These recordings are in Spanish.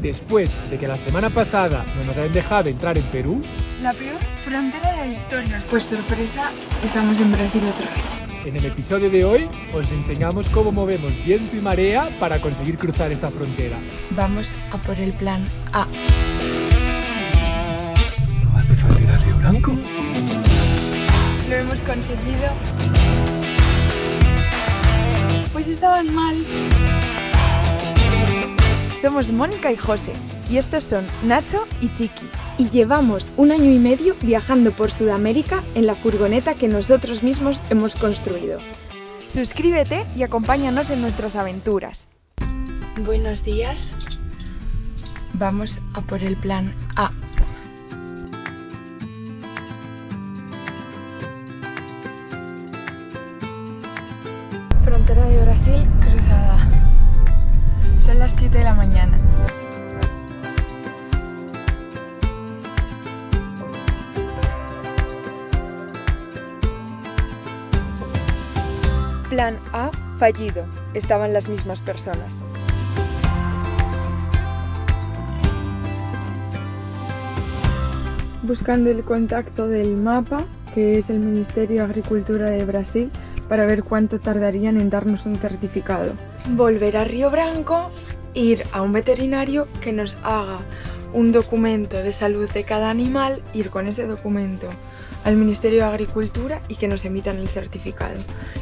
Después de que la semana pasada no nos hayan dejado entrar en Perú, la peor frontera de la historia. Pues sorpresa, estamos en Brasil otra vez. en el episodio de hoy os enseñamos cómo movemos viento y marea para conseguir cruzar esta frontera. Vamos a por el plan A. ¿No hace falta ir a Río Branco? Lo hemos conseguido. Pues estaban mal. Somos Mónica y José, y estos son Nacho y Chiqui. Y llevamos 1 año y medio viajando por Sudamérica en la furgoneta que nosotros mismos hemos construido. Suscríbete y acompáñanos en nuestras aventuras. Buenos días. Vamos a por el plan A. Frontera de Brasil cruzada. Son las 7 de la mañana. Plan A fallido. Estaban las mismas personas. Buscando el contacto del mapa, que es el Ministerio de Agricultura de Brasil, para ver cuánto tardarían en darnos un certificado. Volver a Río Branco, ir a un veterinario que nos haga un documento de salud de cada animal, ir con ese documento al Ministerio de Agricultura y que nos emitan el certificado.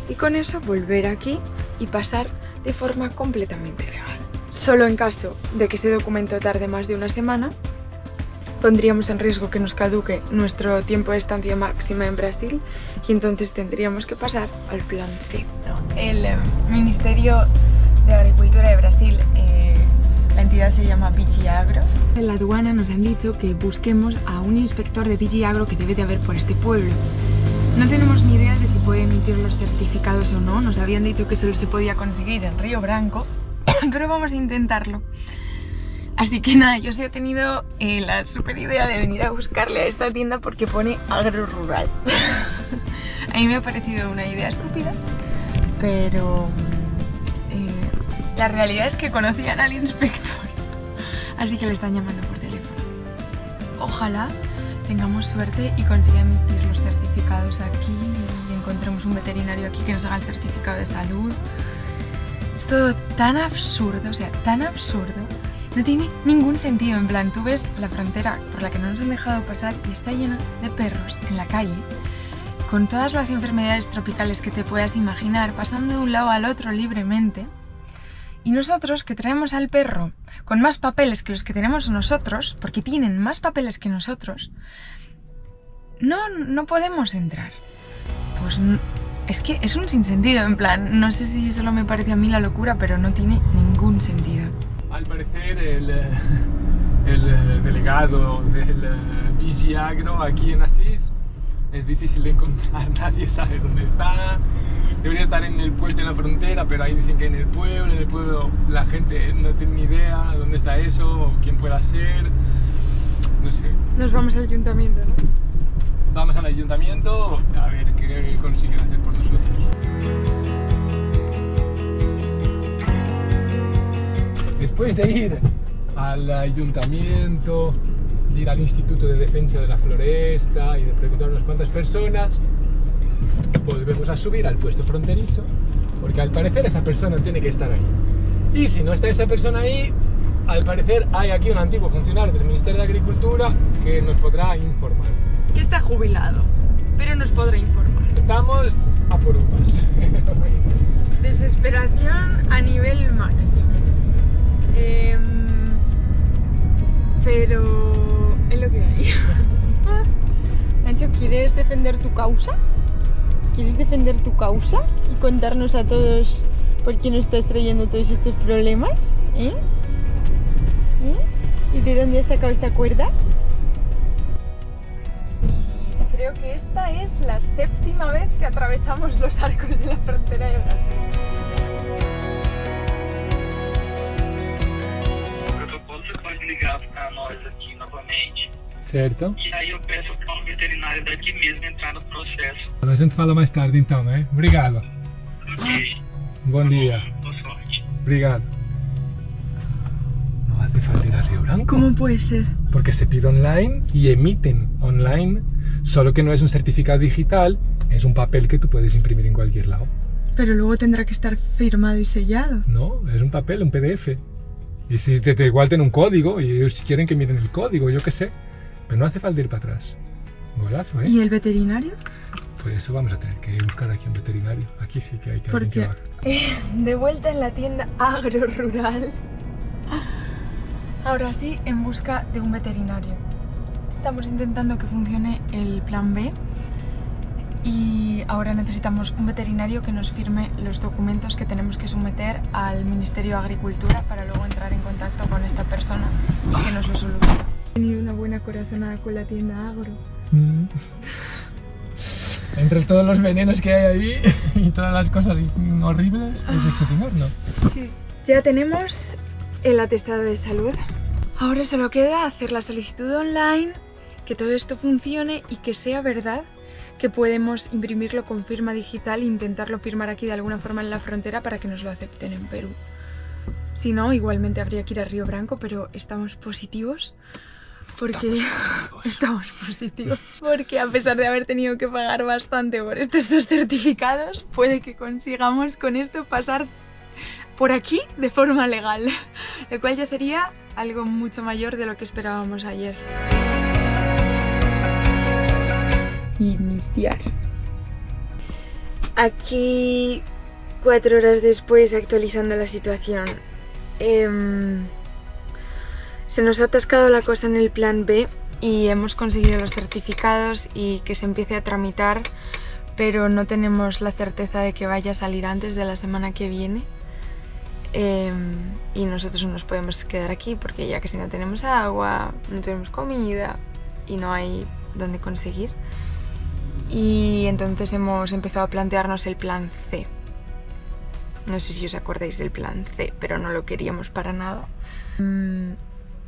Y con eso volver aquí y pasar de forma completamente legal. Solo en caso de que ese documento tarde más de 1 semana, pondríamos en riesgo que nos caduque nuestro tiempo de estancia máxima en Brasil y entonces tendríamos que pasar al plan C. El Ministerio de Agricultura de Brasil, la entidad se llama Vigiagro. En la aduana nos han dicho que busquemos a un inspector de Vigiagro que debe de haber por este pueblo. No tenemos ni idea de si puede emitir los certificados o no. Nos habían dicho que solo se podía conseguir en Río Branco, pero vamos a intentarlo. Así que nada, yo sí he tenido la super idea de venir a buscarle a esta tienda porque pone agro rural. A mí me ha parecido una idea estúpida, pero la realidad es que conocían al inspector, así que le están llamando por teléfono. Ojalá tengamos suerte y consiga emitir los certificados aquí y encontremos un veterinario aquí que nos haga el certificado de salud. Es todo tan absurdo, o sea, tan absurdo. No tiene ningún sentido, en plan, tú ves la frontera por la que no nos han dejado pasar y está llena de perros en la calle, con todas las enfermedades tropicales que te puedas imaginar, pasando de un lado al otro libremente. Y nosotros, que traemos al perro con más papeles que los que tenemos nosotros, porque tienen más papeles que nosotros, no podemos entrar. Pues es que es un sinsentido, en plan, no sé si solo me parece a mí la locura, pero no tiene ningún sentido. Al parecer el delegado del Vigiagro aquí en Asís es difícil de encontrar, nadie sabe dónde está. Debería estar en el puesto en la frontera, pero ahí dicen que en el pueblo la gente no tiene ni idea dónde está eso o quién pueda ser, no sé. Nos vamos al ayuntamiento, ¿no? Vamos al ayuntamiento a ver qué consiguen hacer por nosotros. Después de ir al ayuntamiento, de ir al Instituto de Defensa de la Floresta y de preguntar a unas cuantas personas, volvemos a subir al puesto fronterizo, porque al parecer esa persona tiene que estar ahí. Y si no está esa persona ahí, al parecer hay aquí un antiguo funcionario del Ministerio de Agricultura que nos podrá informar. Que está jubilado, pero nos podrá informar. Estamos a por uvas. Desesperación a nivel máximo. Pero es lo que hay. Nacho, ¿quieres defender tu causa? ¿Quieres defender tu causa y contarnos a todos por qué nos estás trayendo todos estos problemas? ¿Y de dónde has sacado esta cuerda? Y creo que esta es la 7ª vez que atravesamos los arcos de la frontera de Brasil. Ligar para nós aqui novamente. Certo. E aí eu peço para um veterinário daqui mesmo entrar no processo. A gente fala mais tarde então, né? Obrigado. Ok. Bom dia. Boa sorte. Obrigado. No hace falta ir a Río Branco. ¿Cómo puede ser? Porque se pide online y emiten online, solo que no es un certificado digital, es un papel que tú puedes imprimir en cualquier lado. Pero luego tendrá que estar firmado y sellado. No, es un papel, un PDF. Y si igual tiene un código y ellos quieren que miren el código, yo qué sé. Pero no hace falta ir para atrás. Golazo, ¿eh? ¿Y el veterinario? Pues eso vamos a tener que buscar aquí un veterinario. Aquí sí que hay que alguien que lo haga. De vuelta en la tienda agrorural. Ahora sí, en busca de un veterinario. Estamos intentando que funcione el plan B. Y ahora necesitamos un veterinario que nos firme los documentos que tenemos que someter al Ministerio de Agricultura para luego entrar en contacto con esta persona y que nos lo solucione. He tenido una buena corazonada con la tienda agro. Entre todos los venenos que hay ahí y todas las cosas horribles, es este señor, ¿no? Sí. Ya tenemos el atestado de salud. Ahora solo queda hacer la solicitud online, que todo esto funcione y que sea verdad que podemos imprimirlo con firma digital e intentarlo firmar aquí de alguna forma en la frontera para que nos lo acepten en Perú. Si no, igualmente habría que ir a Río Branco, pero estamos positivos porque porque a pesar de haber tenido que pagar bastante por estos dos certificados, puede que consigamos con esto pasar por aquí de forma legal, lo cual ya sería algo mucho mayor de lo que esperábamos ayer. Iniciar. Aquí 4 horas después actualizando la situación. Se nos ha atascado la cosa en el plan B y hemos conseguido los certificados y que se empiece a tramitar, pero no tenemos la certeza de que vaya a salir antes de la semana que viene. Y nosotros no nos podemos quedar aquí porque ya que si no tenemos agua, no tenemos comida y no hay dónde conseguir. Y entonces hemos empezado a plantearnos el plan C. No sé si os acordáis del plan C, pero no lo queríamos para nada.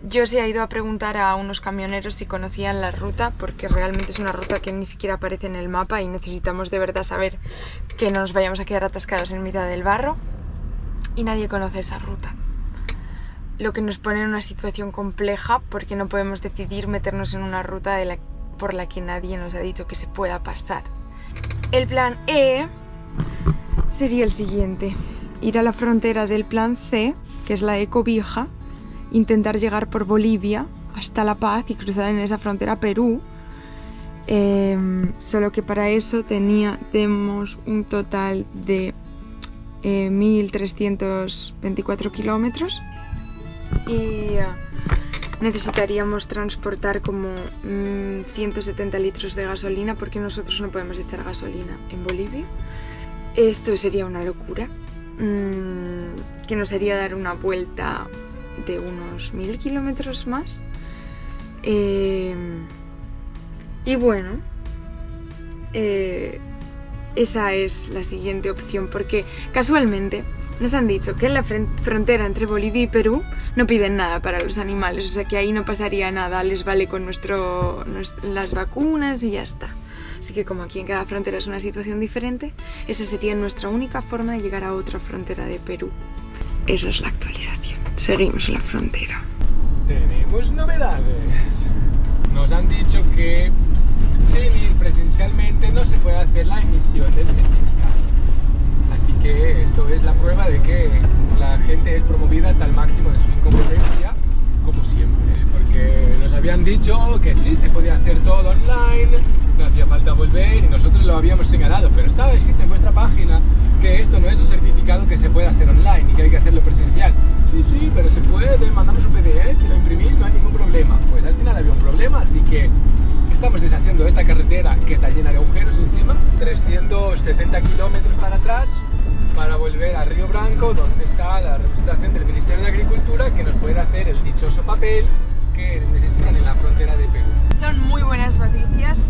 Yo se he ido a preguntar a unos camioneros si conocían la ruta, porque realmente es una ruta que ni siquiera aparece en el mapa y necesitamos de verdad saber que no nos vayamos a quedar atascados en mitad del barro. Y nadie conoce esa ruta. Lo que nos pone en una situación compleja porque no podemos decidir meternos en una ruta por la que nadie nos ha dicho que se pueda pasar. El plan E sería el siguiente: ir a la frontera del plan C, que es la Ecovieja, intentar llegar por Bolivia hasta La Paz y cruzar en esa frontera a Perú. Solo que para eso tenemos un total de 1.324 kilómetros y necesitaríamos transportar como 170 litros de gasolina porque nosotros no podemos echar gasolina en Bolivia. Esto sería una locura, que nos haría dar una vuelta de unos 1.000 kilómetros más. Y bueno, esa es la siguiente opción porque casualmente nos han dicho que en la frontera entre Bolivia y Perú no piden nada para los animales, o sea que ahí no pasaría nada, les vale con las vacunas y ya está. Así que como aquí en cada frontera es una situación diferente, esa sería nuestra única forma de llegar a otra frontera de Perú. Esa es la actualización. Seguimos en la frontera. Tenemos novedades. Nos han dicho que sin ir presencialmente no se puede hacer la emisión del certificado. Así que esto es la prueba de que la gente es promovida hasta el máximo de su incompetencia, como siempre. Porque nos habían dicho que sí se podía hacer todo online, no hacía falta volver y nosotros lo habíamos señalado, pero estaba escrito en vuestra página que esto no es un certificado que se puede hacer online y que hay que hacerlo presencial. Sí, pero se puede, mandamos un PDF y lo imprimís, no hay ningún problema. Pues al final había un problema, así que estamos deshaciendo esta carretera que está llena de agujeros encima, 370 kilómetros para atrás, para volver a Río Branco, donde está la representación del Ministerio de Agricultura que nos puede hacer el dichoso papel que necesitan en la frontera de Perú. Son muy buenas noticias.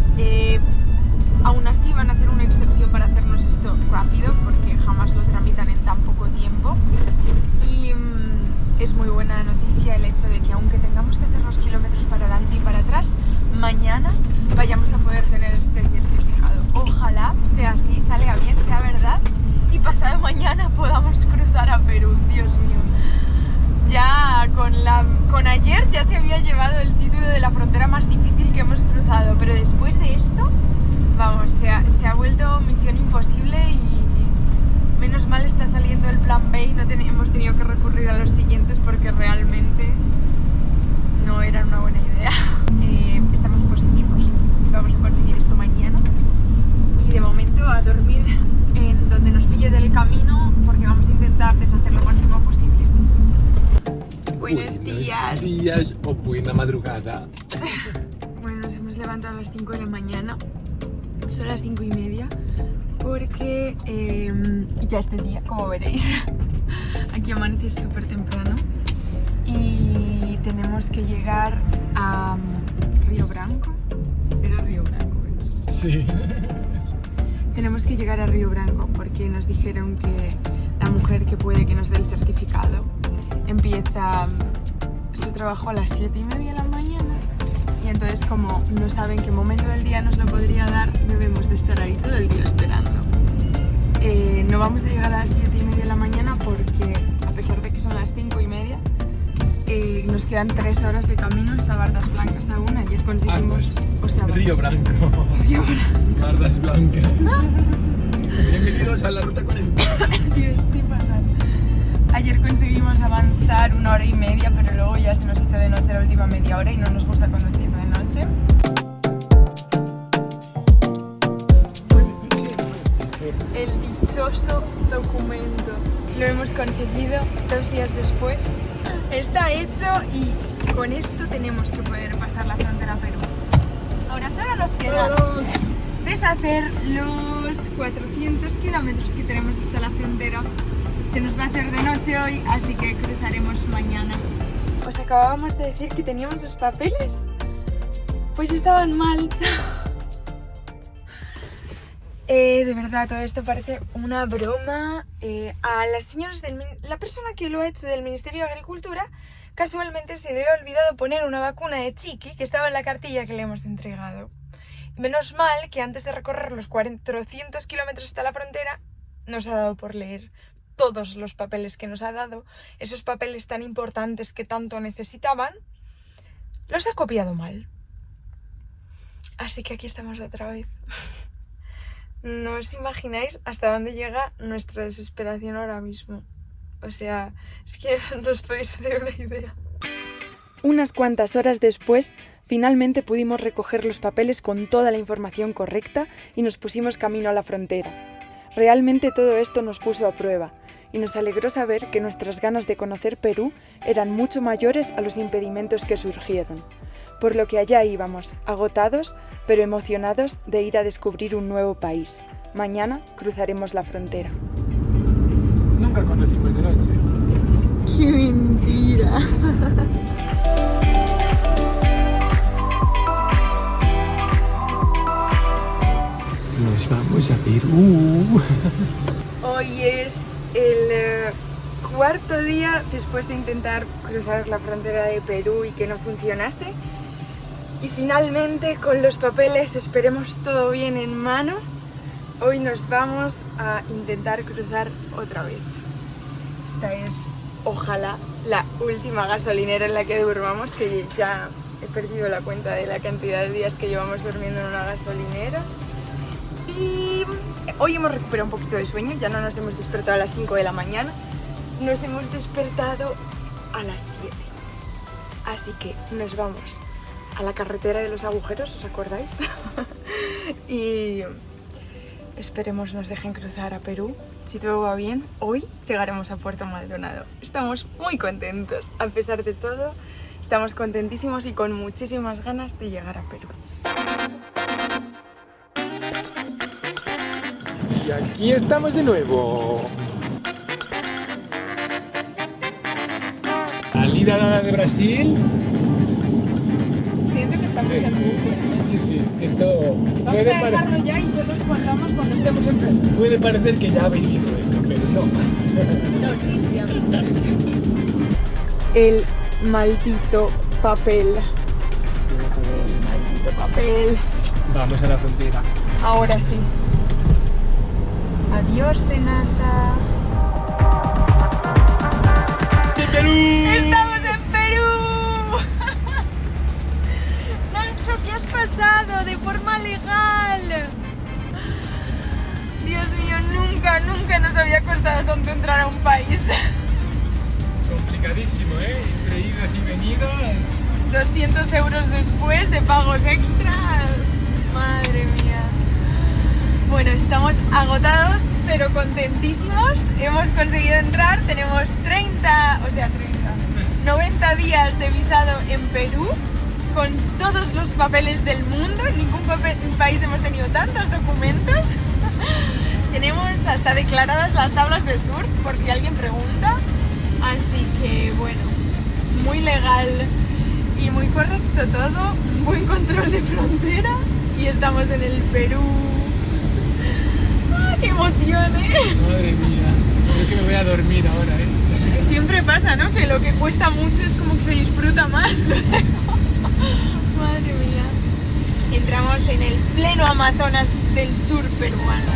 Aún así van a hacer una excepción para hacernos esto rápido porque jamás lo tramitan en tan poco tiempo. Y es muy buena noticia el hecho de que aunque tengamos que hacer los kilómetros para adelante y para atrás, mañana vayamos a poder tener este certificado. Ojalá sea así, salga bien, sea verdad y pasado mañana podamos cruzar a Perú. Dios mío. Ya con ayer ya ya se había llevado el título de la frontera más difícil que hemos cruzado, pero después de esto, vamos, se ha vuelto misión imposible y menos mal está saliendo el plan B y no hemos tenido que recurrir a los siguientes porque realmente no era una buena idea. Estamos positivos, vamos a conseguir esto mañana y de momento a dormir en donde nos pille del camino porque vamos a intentar deshacer lo máximo posible. Buenos días o buena madrugada. Bueno, nos hemos levantado a las 5 de la mañana, son las 5:30 porque ya es de día, como veréis. Aquí amanece súper temprano y tenemos que llegar a Río Branco. Era Río Branco, ¿verdad? Sí. Tenemos que llegar a Río Branco porque nos dijeron que la mujer que puede que nos dé el certificado empieza su trabajo a las 7:30 de la mañana y entonces como no saben qué momento del día nos lo podría dar, debemos de estar ahí todo el día esperando. No vamos a llegar a las 7:30 de la mañana porque a pesar de que son las 5:30 nos quedan 3 horas de camino hasta Bardas Blancas aún. Ayer conseguimos... Río Branco. Río Branco. Bardas Blancas. Bienvenidos a la ruta 40. Tío, estoy fatal. Ayer conseguimos avanzar 1 hora y media, pero luego ya se nos hizo de noche la última media hora y no nos gusta conducir de noche. El dichoso documento. Lo hemos conseguido 2 días después. Está hecho y con esto tenemos que poder pasar la frontera a Perú. Ahora solo nos queda deshacer los 400 kilómetros que tenemos hasta la frontera. Se nos va a hacer de noche hoy, así que cruzaremos mañana. Os acabábamos de decir que teníamos los papeles. Pues estaban mal. De verdad, todo esto parece una broma. A las señoras la persona que lo ha hecho del Ministerio de Agricultura, casualmente se le ha olvidado poner una vacuna de chiqui que estaba en la cartilla que le hemos entregado. Menos mal que antes de recorrer los 400 kilómetros hasta la frontera, nos ha dado por leer todos los papeles que nos ha dado, esos papeles tan importantes que tanto necesitaban, los ha copiado mal. Así que aquí estamos otra vez. No os imagináis hasta dónde llega nuestra desesperación ahora mismo. O sea, es que no os podéis hacer una idea. Unas cuantas horas después, finalmente pudimos recoger los papeles con toda la información correcta y nos pusimos camino a la frontera. Realmente todo esto nos puso a prueba y nos alegró saber que nuestras ganas de conocer Perú eran mucho mayores a los impedimentos que surgieron. Por lo que allá íbamos, agotados, pero emocionados de ir a descubrir un nuevo país. Mañana cruzaremos la frontera. Nunca conocimos de noche. ¡Qué mentira! Nos vamos a Perú. Hoy es el cuarto día después de intentar cruzar la frontera de Perú y que no funcionase. Y finalmente, con los papeles, esperemos todo bien en mano, hoy nos vamos a intentar cruzar otra vez. Esta es, ojalá, la última gasolinera en la que durmamos, que ya he perdido la cuenta de la cantidad de días que llevamos durmiendo en una gasolinera. Y hoy hemos recuperado un poquito de sueño, ya no nos hemos despertado a las 5 de la mañana, nos hemos despertado a las 7. Así que nos vamos a la carretera de los agujeros, ¿os acordáis? Y esperemos nos dejen cruzar a Perú. Si todo va bien, hoy llegaremos a Puerto Maldonado. Estamos muy contentos, a pesar de todo, estamos contentísimos y con muchísimas ganas de llegar a Perú. Y aquí estamos de nuevo. Salida de Brasil. Siento que estamos en bucle. Sí, esto Vamos a dejarlo ya y solo os contamos cuando estemos en Perú. puede parecer que ya habéis visto esto, pero no. No, sí, ya hemos visto esto. El maldito papel. El maldito papel. Vamos a la frontera. Ahora sí. Adiós, Senasa. ¡De Perú! ¡Estamos en Perú! pasado de forma legal. Dios mío, nunca nos había costado tanto entrar a un país. Complicadísimo, ¿eh? Entre idas y venidas. 200 euros después de pagos extras. Madre mía. Bueno, estamos agotados, pero contentísimos. Hemos conseguido entrar. Tenemos 90 días de visado en Perú, con todos los papeles del mundo. En ningún país hemos tenido tantos documentos. Tenemos hasta declaradas las tablas de surf, por si alguien pregunta. Así que bueno, muy legal y muy correcto todo, un buen control de frontera y estamos en el Perú. ¡Ah, qué emoción, eh! Madre mía, creo que me voy a dormir ahora, ¿eh? Siempre pasa, ¿no? Que lo que cuesta mucho es como que se disfruta más. Madre mía. Entramos en el pleno Amazonas del sur peruano.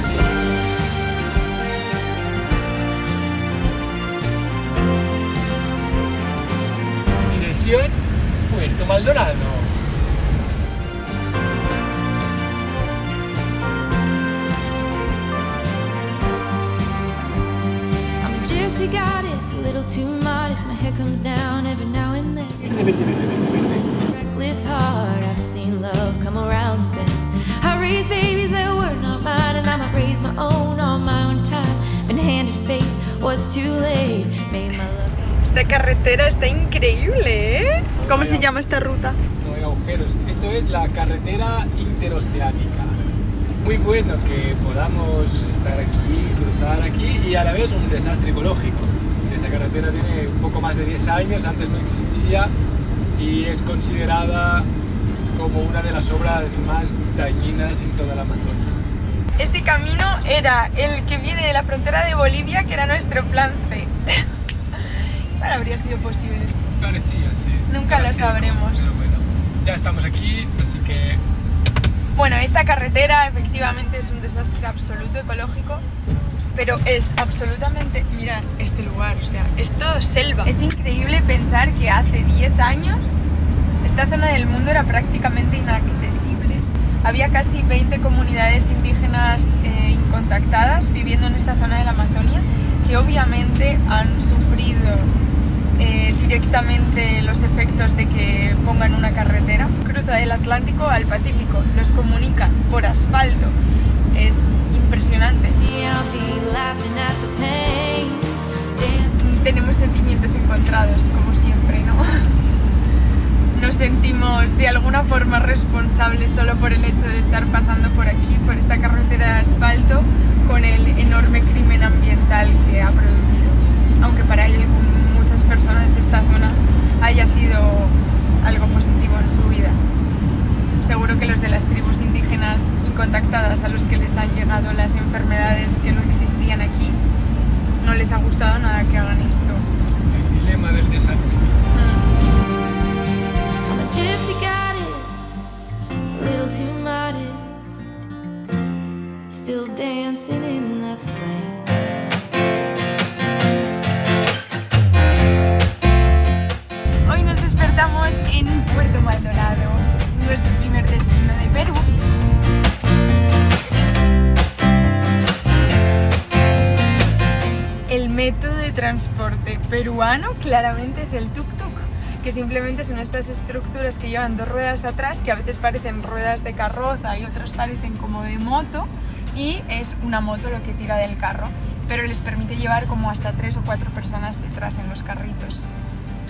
Dirección Puerto Maldonado. I'm a gypsy goddess, a little too modest. My hair comes down every now and then. Reckless heart, I've seen love come around the bend. I raised babies that were not mine, and I might raise my own on my own time. Been handed fate, was too late. Made my love. Esta carretera está increíble, ¿eh? ¿Cómo se llama esta ruta? No hay agujeros. Esto es la carretera interoceánica. Muy bueno que podamos estar aquí, cruzar aquí, y a la vez un desastre ecológico. Esta carretera tiene un poco más de 10 años, antes no existía y es considerada como una de las obras más dañinas en toda la Amazonia. Ese camino era el que viene de la frontera de Bolivia, que era nuestro plan C. Bueno, habría sido posible. Parecía, sí. Nunca lo sabremos. Pero bueno, ya estamos aquí, así que... Bueno, esta carretera efectivamente es un desastre absoluto ecológico, pero es absolutamente... Mirad este lugar, o sea, es todo selva. Es increíble pensar que hace 10 años esta zona del mundo era prácticamente inaccesible. Había casi 20 comunidades indígenas incontactadas viviendo en esta zona de la Amazonia, que obviamente han sufrido directamente los efectos de que pongan una carretera. Cruza del Atlántico al Pacífico, los comunican por asfalto. Es impresionante. Tenemos sentimientos encontrados, como siempre, ¿no? Nos sentimos de alguna forma responsables solo por el hecho de estar pasando por aquí, por esta carretera de asfalto, con el enorme crimen ambiental que ha producido. Aunque para muchas personas de esta zona haya sido algo positivo en su vida. Seguro que los de las tribus indígenas incontactadas, a los que les han llegado las enfermedades que no existían aquí, no les ha gustado nada que hagan esto. El dilema del desarrollo. I'm a gypsy goddess, a little too modest. Still dancing in the flame. Hoy nos despertamos en Puerto Maldonado, nuestro primer destino de Perú. El método de transporte peruano claramente es el tuk-tuk, que simplemente son estas estructuras que llevan dos ruedas atrás, que a veces parecen ruedas de carroza y otras parecen como de moto, y es una moto lo que tira del carro, pero les permite llevar como hasta 3 o 4 personas detrás en los carritos.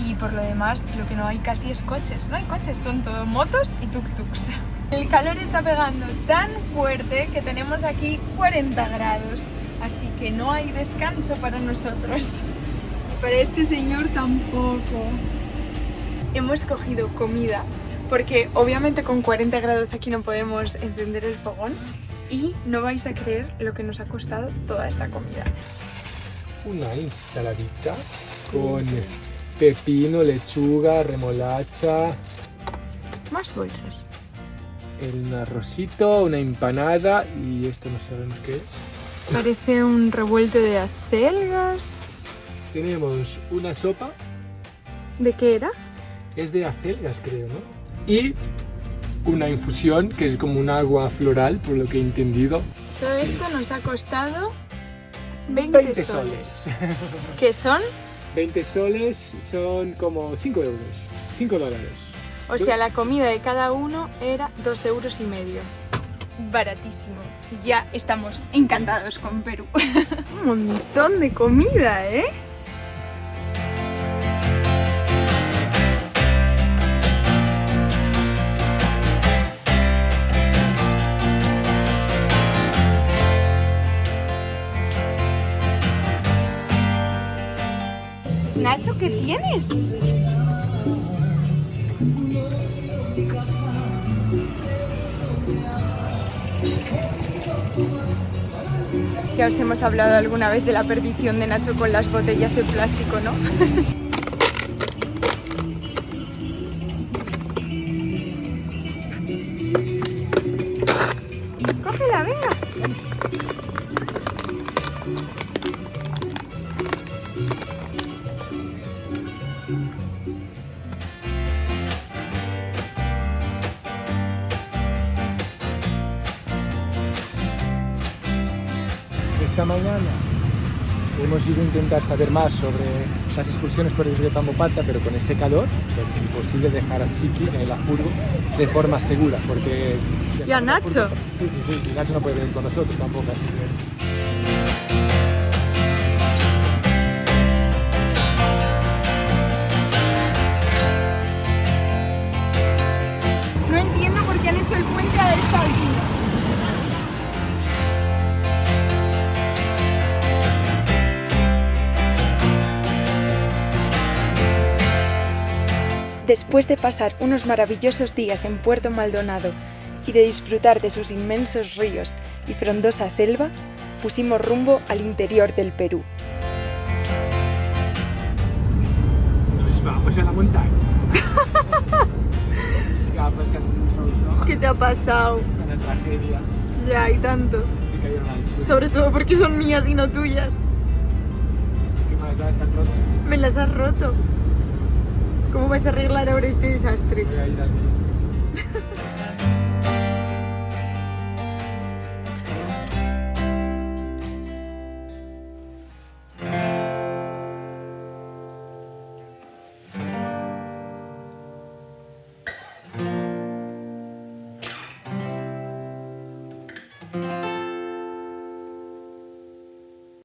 Y por lo demás, lo que no hay casi es coches. No hay coches, son todo motos y tuk-tuks. El calor está pegando tan fuerte que tenemos aquí 40 grados. Así que no hay descanso para nosotros. Para este señor tampoco. Hemos cogido comida, porque obviamente con 40 grados aquí no podemos encender el fogón. Y no vais a creer lo que nos ha costado toda esta comida. Una ensaladita con pepino, lechuga, remolacha, Más bolsas. un arrocito, una empanada y esto no sabemos qué es. Parece un revuelto de acelgas. Tenemos una sopa, ¿De qué era? es de acelgas creo, ¿no? Y una infusión que es como un agua floral, por lo que he entendido. Todo esto nos ha costado 20 soles. ¿Qué son? 20 soles son como 5 euros, 5 dólares. O sea, la comida de cada uno era 2,5 euros. Baratísimo. Ya estamos encantados con Perú. Un montón de comida, ¿eh? Nacho, ¿qué tienes? Ya os hemos hablado alguna vez de la perdición de Nacho con las botellas de plástico, ¿no? ¡Cógela, venga! Esta mañana hemos ido a intentar saber más sobre las excursiones por el río Tambopata, pero con este calor es imposible dejar a Chiqui en la furgo de forma segura, porque... ¿Y a Nacho? Sí, y Nacho no puede venir con nosotros tampoco, así que... No entiendo por qué han hecho el puente a esta altura. Después de pasar unos maravillosos días en Puerto Maldonado y de disfrutar de sus inmensos ríos y frondosa selva, pusimos rumbo al interior del Perú. Nos vamos a la montaña. Se ha pasado un rollo, ¿Qué te ha pasado? una tragedia. Ya, y tanto. Se cayeron al suelo. Sobre todo porque son mías y no tuyas. ¿Qué más da tan roto? Me las has roto. ¿Cómo vas a arreglar ahora este desastre? Voy a ir al